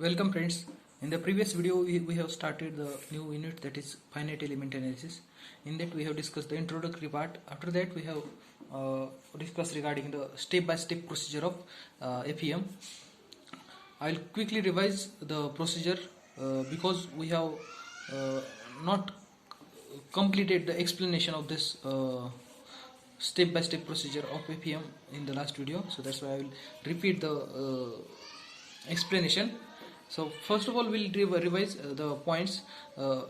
Welcome friends. In the previous video we have started the new unit, that is finite element analysis. In that we have discussed the introductory part. After that we have discussed regarding the step-by-step procedure of FEM. I'll quickly revise the procedure because we have not completed the explanation of this step-by-step procedure of FEM in the last video. So that's why I will repeat the explanation. So first of all we'll revise the points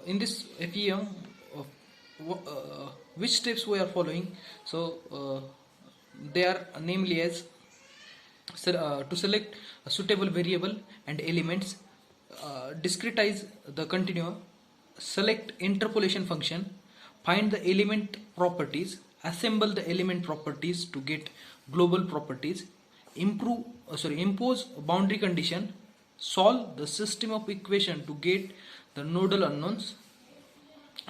in this FEM. Which steps we are following. So they are namely as to select a suitable variable and elements, discretize the continuum, select interpolation function, find the element properties, assemble the element properties to get global properties, impose boundary condition, solve the system of equation to get the nodal unknowns,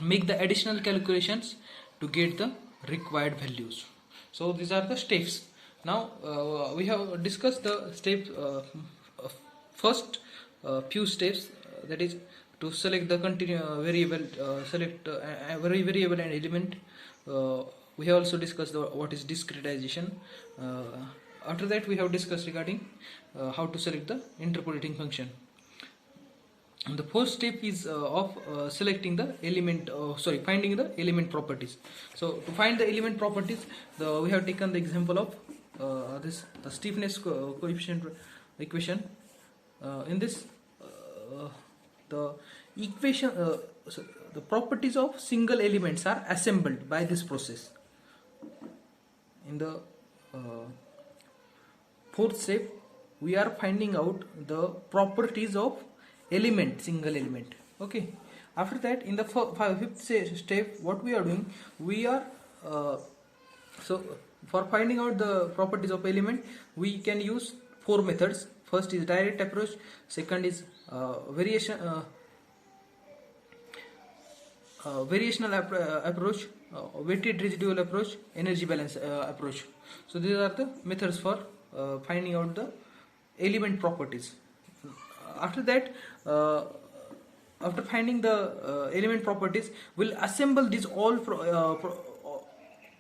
make the additional calculations to get the required values. So these are the steps. Now we have discussed the steps, first few steps, that is to select the variable, select variable and element. We have also discussed what is discretization. After that we have discussed regarding how to select the interpolating function. And the first step is of selecting the element, finding the element properties. So to find the element properties, we have taken the example of the stiffness coefficient equation. In this the equation, the properties of single elements are assembled by this process. In the fourth step we are finding out the properties of single element. Okay, after that in the fifth step what we are doing, we are so for finding out the properties of element we can use four methods. First is direct approach, second is variational approach, weighted residual approach, energy balance approach. So these are the methods for finding out the element properties. After that, after finding the element properties, we'll assemble these all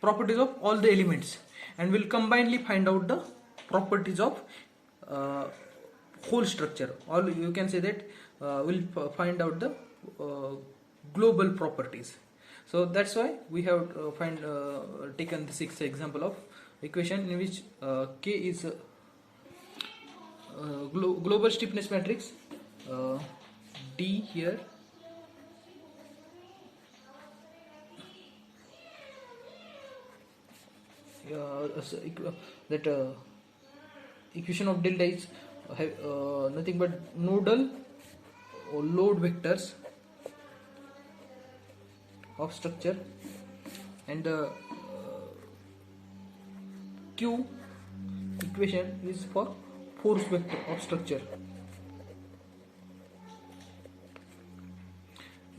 properties of all the elements, and we'll combinedly find out the properties of whole structure. Or you can say that we'll find out the global properties. So that's why we have taken the sixth example of equation in which K is global stiffness matrix, D here, that equation of delta is nothing but nodal or load vectors of structure, and the Q equation is for force vector of structure.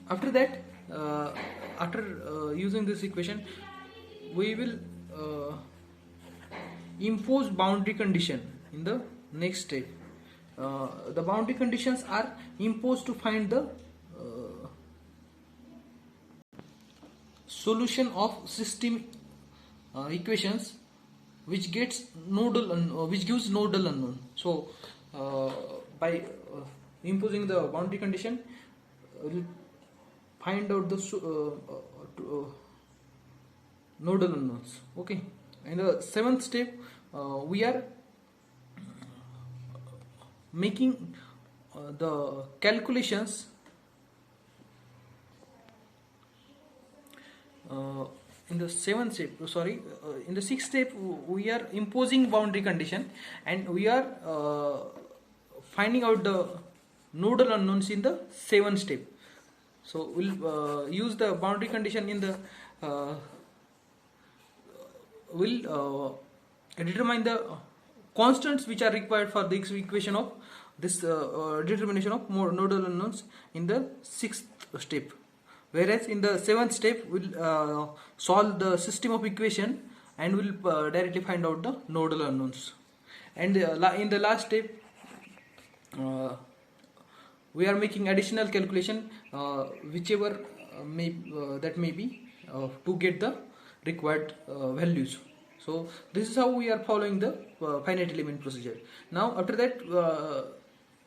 After that, after using this equation, we will impose boundary condition in the next step. The boundary conditions are imposed to find the solution of system equations which gives nodal unknown. So by imposing the boundary condition, we'll find out the nodal unknowns. Okay, in the seventh step we are making the calculations in the seventh step, in the sixth step we are imposing boundary condition, and we are finding out the nodal unknowns in the seventh step. So we'll use the boundary condition in the we'll determine the constants which are required for the equation of this determination of nodal unknowns in the sixth step. Whereas in the seventh step we'll solve the system of equation and we'll directly find out the nodal unknowns. And in the last step we are making additional calculation, whichever that may be, to get the required values. So this is how we are following the finite element procedure. Now after that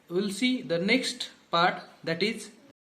we'll see the next part, that is